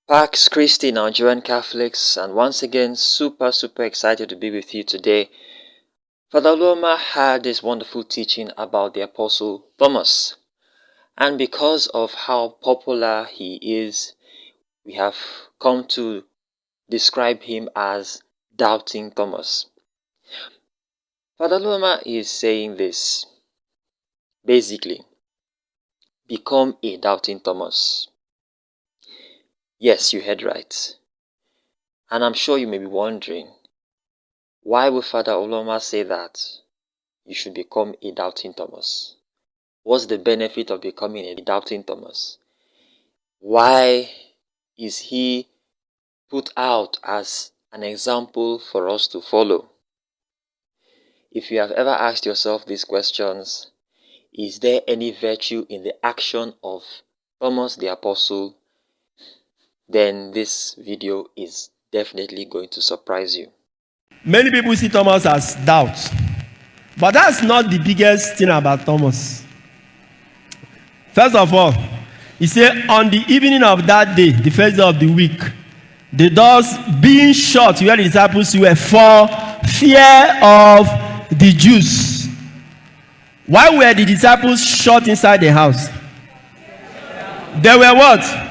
Pax Christi, Nigerian Catholics, and once again, super excited to be with you today. Father Loma had this wonderful teaching about the Apostle Thomas, and because of how popular he is, we have come to describe him as Doubting Thomas. Father Loma is saying this, basically, become a Doubting Thomas. Yes, you heard right. And I'm sure you may be wondering, why would Father Oloma say that you should become a Doubting Thomas? What's the benefit of becoming a Doubting Thomas? Why is he put out as an example for us to follow? If you have ever asked yourself these questions, is there any virtue in the action of Thomas the Apostle? Then this video is definitely going to surprise you. Many people see Thomas as doubt, but that's not the biggest thing about Thomas. First of all, he said on the evening of that day, the first day of the week, the doors being shut where the disciples were for fear of the Jews. Why were the disciples shut inside the house? They were what?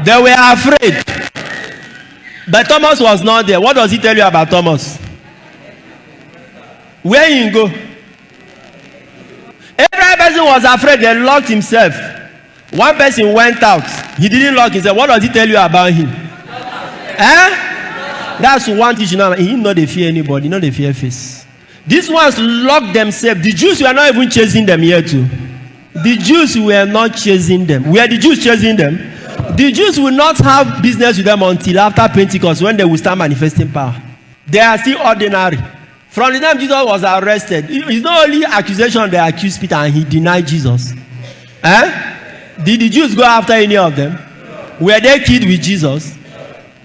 They were afraid. But Thomas was not there. What does he tell you about Thomas? Where he go? Every person was afraid. They locked himself. One person went out. He didn't lock himself. What does he tell you about him? That's one teaching. He know they fear anybody. Not they fear face. These ones locked themselves. The Jews were not even chasing them here too. The Jews were not chasing them. Were the Jews chasing them? The Jews will not have business with them until after Pentecost, when they will start manifesting power. They are still ordinary. From the time Jesus was arrested, it's not only accusation they accused Peter and he denied Jesus. Did the Jews go after any of them? Were they killed with Jesus?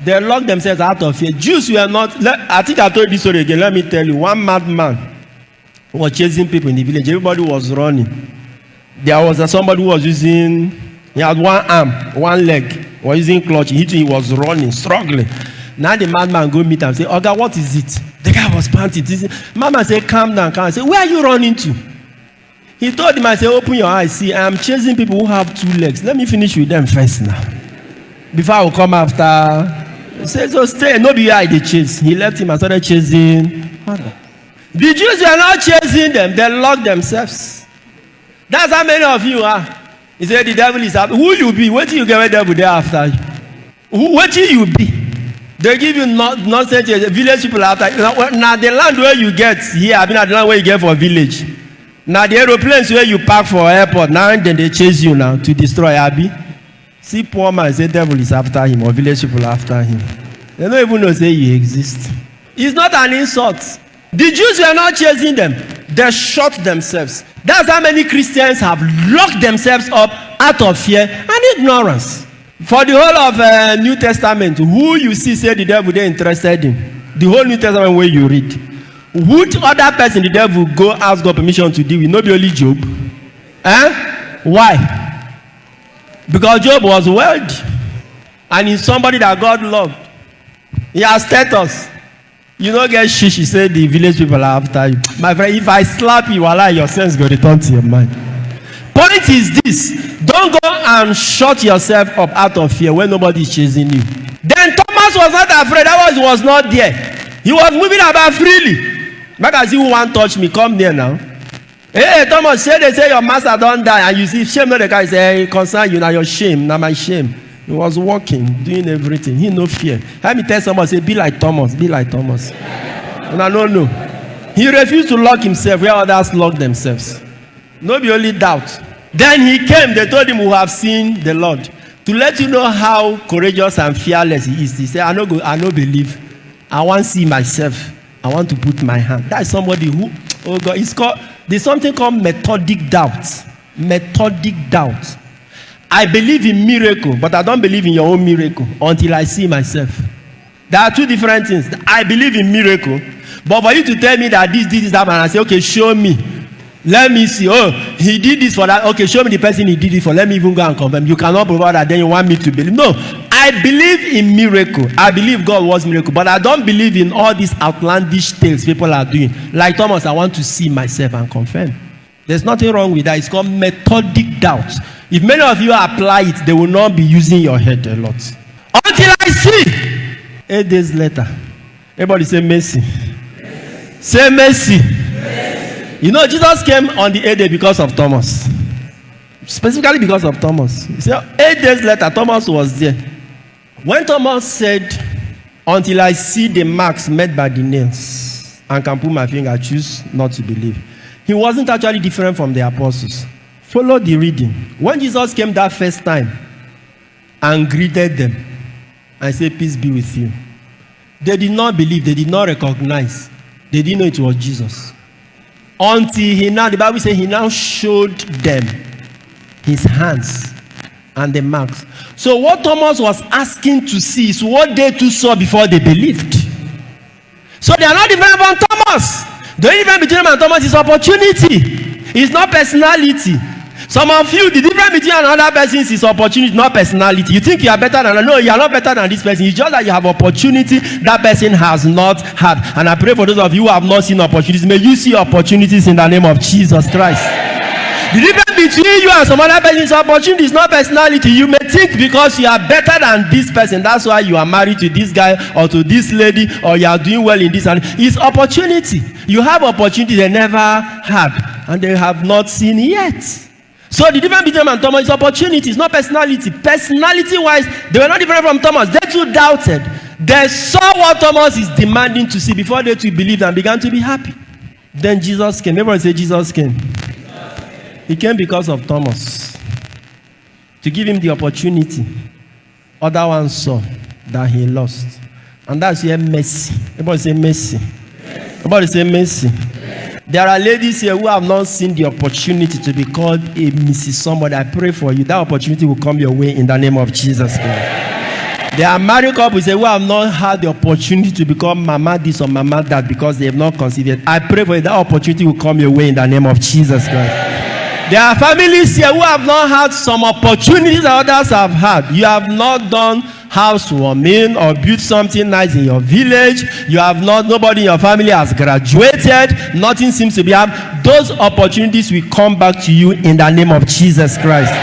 They locked themselves out of fear. Jews were not. I think I told this story again. Let me tell you. One madman was chasing people in the village. Everybody was running. There was somebody who was using. He had one arm, one leg, was using clutch. He was running, struggling. Now the madman go meet him and say, Oga, what is it? The guy was panting. Madman said, calm down, calm down. I said, where are you running to? He told him, I said, open your eyes. See, I am chasing people who have two legs. Let me finish with them first now. Before I will come after. He said, so stay. No be where they chase. He left him and started chasing. The Jews were not chasing them. They locked themselves. That's how many of you are. He said the devil is after. Who you be? What do you get with the devil there after you? What do you be? They give you nonsense. Village people after. Now the land where you get here, I mean the land where you get for village. Now the aeroplanes where you park for airport. Now then they chase you now to destroy Abi. See poor man say devil is after him or village people after him. They don't even know say you exist. It's not an insult. The Jews were not chasing them. They shot themselves. That's how many Christians have locked themselves up out of fear and ignorance. For the whole of New Testament, who you see say the devil they're interested in? The whole New Testament where you read. Which other person the devil go ask God permission to deal with? Not only Job. Why? Because Job was wealthy. And he's somebody that God loved. He has status. You don't get shish, he said the village people are after you. My friend, if I slap you, your sense go return to your mind. Point is this. Don't go and shut yourself up out of fear when nobody is chasing you. Then Thomas was not afraid. That was not there. He was moving about freely. Magazine who want touch me, come near now. Hey, Thomas, they say your master don't die. And you see, shame not the guy say, concern you, now your shame, now my shame. He was walking, doing everything. He no fear. Let me tell someone, say, be like Thomas, be like Thomas. And I don't know. He refused to lock himself where others lock themselves. No be only doubt. Then he came, they told him we have seen the Lord. To let you know how courageous and fearless he is. He said, I no believe. I want to see myself. I want to put my hand. That's somebody who, oh God, it's called, there's something called methodic doubt. Methodic doubt. I believe in miracle, but I don't believe in your own miracle until I see myself. There are two different things. I believe in miracle, but for you to tell me that this, that, and I say, okay, show me. Let me see. Oh, he did this for that. Okay, show me the person he did it for. Let me even go and confirm. You cannot provide that, then you want me to believe. No, I I believe in miracle. I believe God was miracle, but I don't believe in all these outlandish tales people are doing. Like Thomas, I want to see myself and confirm. There's nothing wrong with that. It's called methodic doubt. If many of you apply it, they will not be using your head a lot. Until I see. 8 days later. Everybody say mercy. Say mercy. You know, Jesus came on the 8th day because of Thomas. Specifically because of Thomas. He said, 8 days later, Thomas was there. When Thomas said, until I see the marks made by the nails and can put my finger, I choose not to believe. He wasn't actually different from the apostles. Follow the reading. When Jesus came that first time and greeted them and said, peace be with you, they did not believe, they did not recognize, they didn't know it was Jesus. Until the Bible says he now showed them his hands and the marks. So what Thomas was asking to see is what they too saw before they believed. So they are not different from Thomas. The only difference between them and Thomas is opportunity. It's not personality. Some of you, the difference between another person is opportunity, not personality. You think you are better than, no, you are not better than this person. It's just that you have opportunity that person has not had. And I pray for those of you who have not seen opportunities. May you see opportunities in the name of Jesus Christ. The difference between you and some other person is opportunity, is not personality. You may think because you are better than this person, that's why you are married to this guy or to this lady, or you are doing well in this. And it's opportunity. You have opportunity they never had and they have not seen yet. So the difference between them and Thomas is opportunity, it's not personality. Personality-wise, they were not different from Thomas. They too doubted. They saw what Thomas is demanding to see before they too believed and began to be happy. Then Jesus came. Everybody say Jesus came. He came because of Thomas, to give him the opportunity. Other ones saw that he lost. And that's where mercy. Everybody say mercy. Everybody say mercy. There are ladies here who have not seen the opportunity to be called a Mrs. Somebody. I pray for you. That opportunity will come your way in the name of Jesus Christ. There are married couples who have not had the opportunity to become Mama this or Mama that because they have not conceived it. I pray for you. That opportunity will come your way in the name of Jesus Christ. There are families here who have not had some opportunities that others have had. You have not done housewarming or built something nice in your village. You have not, nobody in your family has graduated. Nothing seems to be happening. Those opportunities will come back to you in the name of Jesus Christ.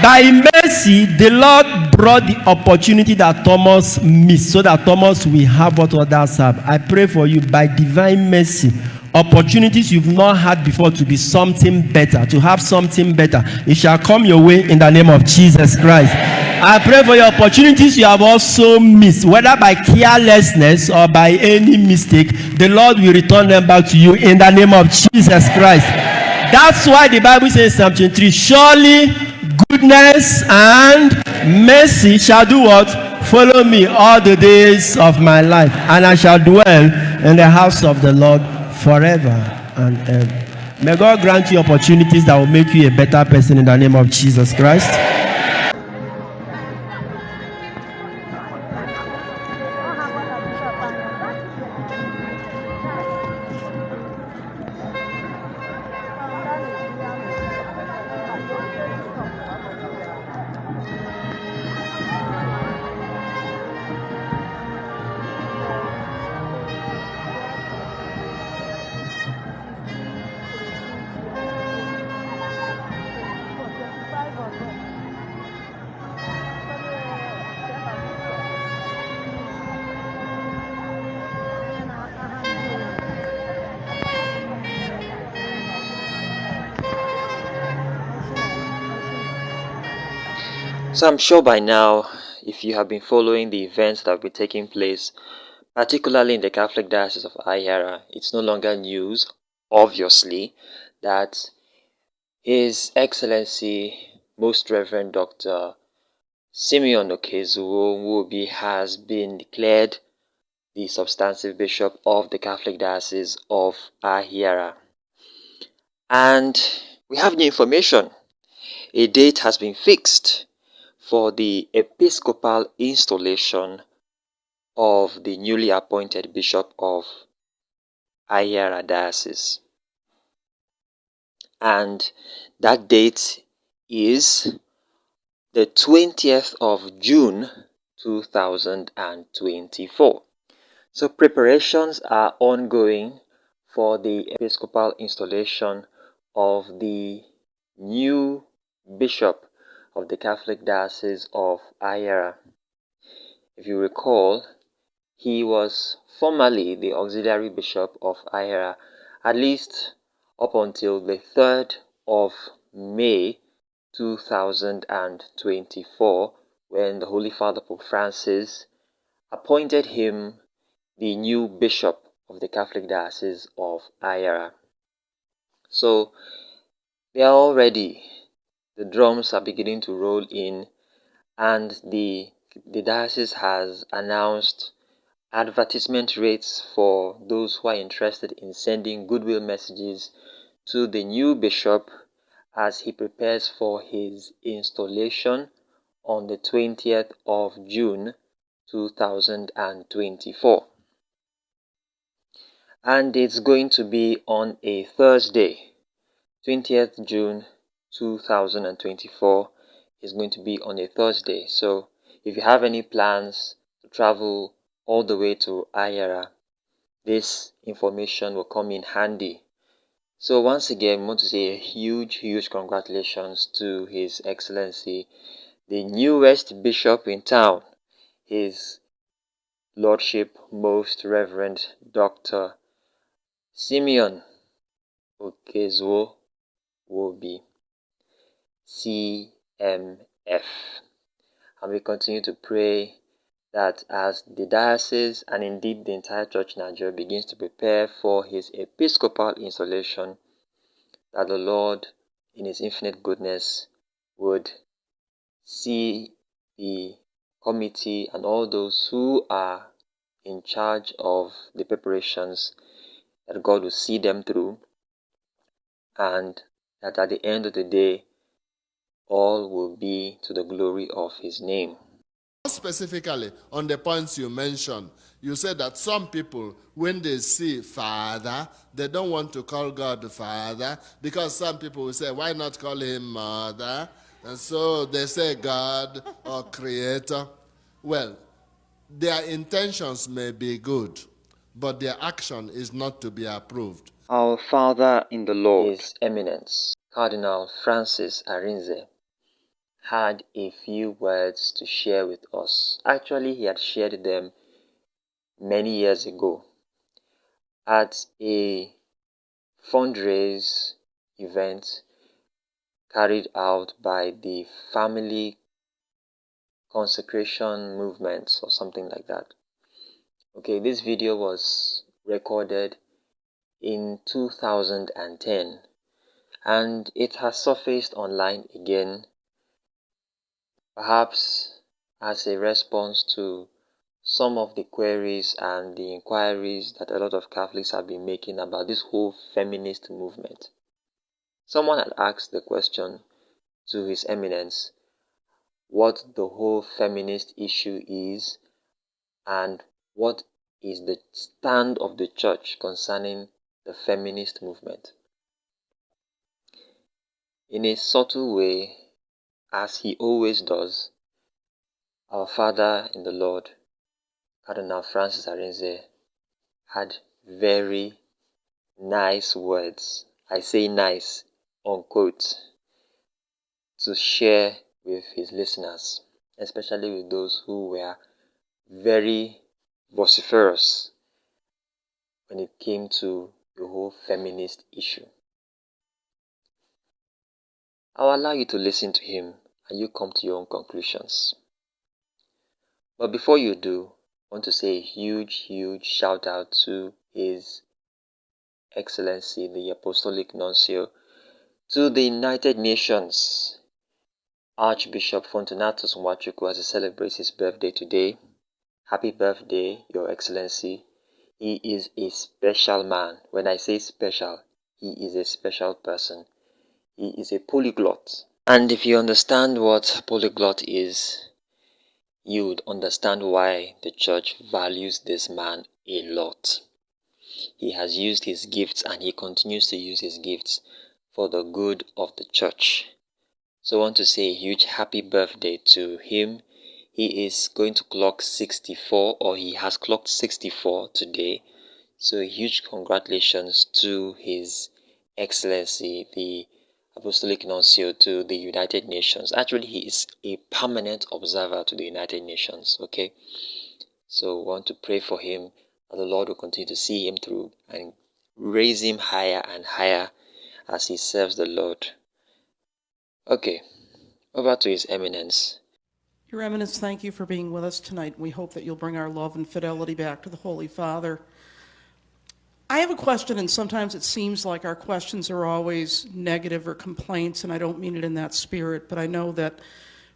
By mercy, the Lord brought the opportunity that Thomas missed so that Thomas will have what others have. I pray for you by divine mercy. Opportunities you've not had before to be something better, to have something better, it shall come your way in the name of Jesus Christ. I pray for your opportunities you have also missed, whether by carelessness or by any mistake. The Lord will return them back to you in the name of Jesus Christ. That's why the Bible says in Psalm 23, surely goodness and mercy shall do what? Follow me all the days of my life, and I shall dwell in the house of the Lord forever and ever. May God grant you opportunities that will make you a better person in the name of Jesus Christ. So I'm sure by now, if you have been following the events that have been taking place, particularly in the Catholic Diocese of Ahiara, it's no longer news, obviously, that His Excellency, Most Reverend Dr. Simeon Okezuo Nwobi has been declared the substantive bishop of the Catholic Diocese of Ahiara. And we have new information. A date has been fixed for the Episcopal installation of the newly appointed Bishop of Ahiara Diocese. And that date is the 20th of June 2024. So preparations are ongoing for the Episcopal installation of the new Bishop of the Catholic Diocese of Ahiara. If you recall, he was formerly the auxiliary bishop of Ahiara, at least up until the 3rd of May 2024, when the Holy Father Pope Francis appointed him the new bishop of the Catholic Diocese of Ahiara. So they are all ready. The drums are beginning to roll in, and the diocese has announced advertisement rates for those who are interested in sending goodwill messages to the new bishop as he prepares for his installation on the 20th of June 2024. And it's going to be on a Thursday. 20th June 2024 is going to be on a Thursday. So if you have any plans to travel all the way to Ahiara, this information will come in handy. So once again, I want to say a huge congratulations to His Excellency, the newest bishop in town, His Lordship Most Reverend Dr. Simeon Okezuo Nwobi, CMF. And we continue to pray that as the diocese and indeed the entire church in Nigeria begins to prepare for his episcopal installation, that the Lord in his infinite goodness would see the committee and all those who are in charge of the preparations, that God will see them through, and that at the end of the day, all will be to the glory of his name. Specifically, on the points you mentioned, you said that some people, when they see Father, they don't want to call God Father, because some people will say, why not call him Mother? And so they say God or Creator. Well, their intentions may be good, but their action is not to be approved. Our Father in the Lord, His Eminence, Cardinal Francis Arinze, had a few words to share with us. Actually, he had shared them many years ago at a fundraise event carried out by the Family Consecration Movement or something like that. Okay, this video was recorded in 2010 and it has surfaced online again, perhaps as a response to some of the queries and the inquiries that a lot of Catholics have been making about this whole feminist movement. Someone had asked the question to His Eminence what the whole feminist issue is and what is the stand of the church concerning the feminist movement. In a subtle way, as he always does, our Father in the Lord, Cardinal Francis Arinze, had very nice words, I say nice, unquote, to share with his listeners, especially with those who were very vociferous when it came to the whole feminist issue. I'll allow you to listen to him and you come to your own conclusions. But before you do, I want to say a huge shout out to His Excellency, the Apostolic Nuncio to the United Nations, Archbishop Fortunatus Nwachukwu, as he celebrates his birthday today. Happy birthday, Your Excellency. He is a special man. When I say special, he is a special person. He is a polyglot. And if you understand what polyglot is, you would understand why the church values this man a lot. He has used his gifts and he continues to use his gifts for the good of the church. So I want to say a huge happy birthday to him. He is going to clock 64, or he has clocked 64 today. So a huge congratulations to His Excellency, the Apostolic Nuncio to the United Nations. Actually, he is a permanent observer to the United Nations, okay? So we want to pray for him, that the Lord will continue to see him through and raise him higher and higher as he serves the Lord. Okay, over to His Eminence. Your Eminence, thank you for being with us tonight. We hope that you'll bring our love and fidelity back to the Holy Father. I have a question, and sometimes it seems like our questions are always negative or complaints, and I don't mean it in that spirit, but I know that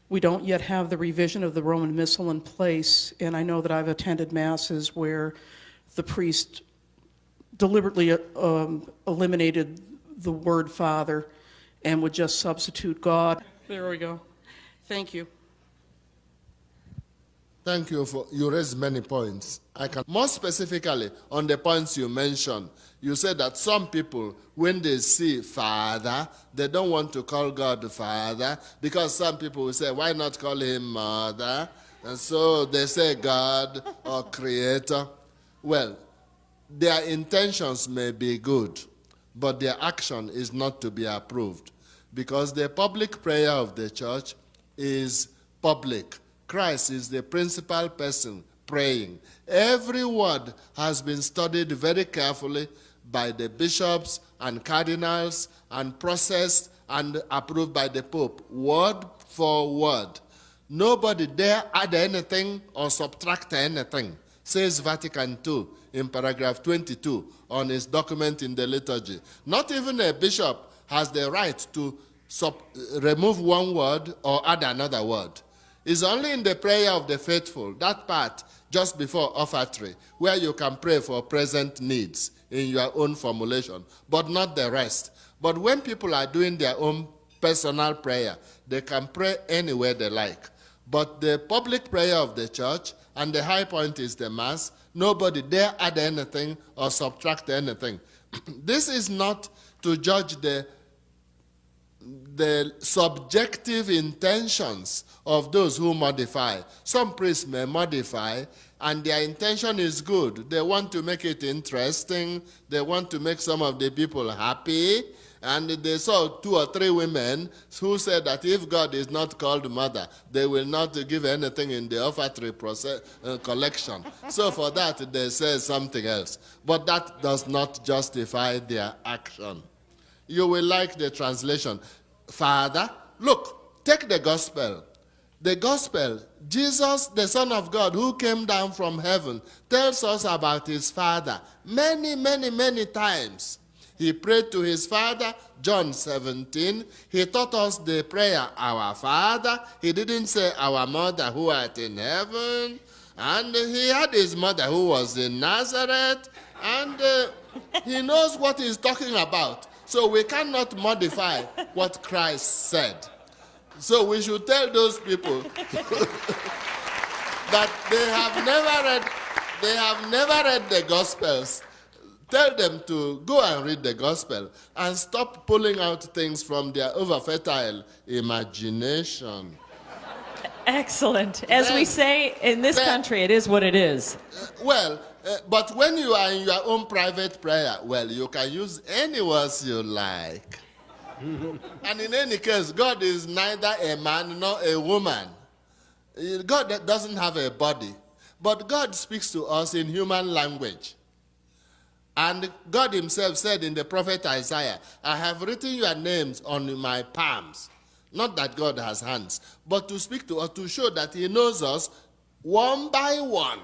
we don't yet have the revision of the Roman Missal in place, and I know that I've attended masses where the priest deliberately eliminated the word Father and would just substitute God. There we go. Thank you. Thank you you raised many points. More specifically on the points you mentioned, you said that some people, when they see Father, they don't want to call God Father, because some people will say, why not call him Mother? And so they say God or Creator. Well, their intentions may be good, but their action is not to be approved, because the public prayer of the church is public. Christ is the principal person praying. Every word has been studied very carefully by the bishops and cardinals and processed and approved by the Pope, word for word. Nobody dare add anything or subtract anything, says Vatican II in paragraph 22 on his document in the liturgy. Not even a bishop has the right to remove one word or add another word. It's only in the prayer of the faithful, that part just before offertory, where you can pray for present needs in your own formulation, but not the rest. But when people are doing their own personal prayer, they can pray anywhere they like. But the public prayer of the church, and the high point is the Mass, nobody dare add anything or subtract anything. This is not to judge the subjective intentions of those who modify. Some priests may modify, and their intention is good. They want to make it interesting. They want to make some of the people happy. And they saw 2 or 3 women who said that if God is not called Mother, they will not give anything in the offertory collection. So for that, they say something else. But that does not justify their action. You will like the translation. Father, look, take the gospel. The gospel, Jesus, the Son of God, who came down from heaven, tells us about his Father many, many, many times. He prayed to his Father, John 17. He taught us the prayer, Our Father. He didn't say, Our Mother who art in heaven. And he had his mother who was in Nazareth. And he knows what he's talking about. So we cannot modify what Christ said. So we should tell those people that they have never read the Gospels. Tell them to go and read the Gospel and stop pulling out things from their over-fertile imagination. Excellent. As we say in this country, it is what it is. But when you are in your own private prayer, you can use any words you like. And in any case, God is neither a man nor a woman. God doesn't have a body. But God speaks to us in human language. And God himself said in the prophet Isaiah, I have written your names on my palms. Not that God has hands, but to speak to us, to show that he knows us one by one.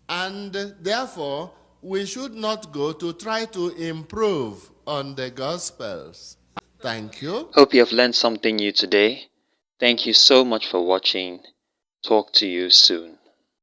And therefore, we should not go to try to improve on the Gospels. Thank you. Hope you have learned something new today. Thank you so much for watching. Talk to you soon.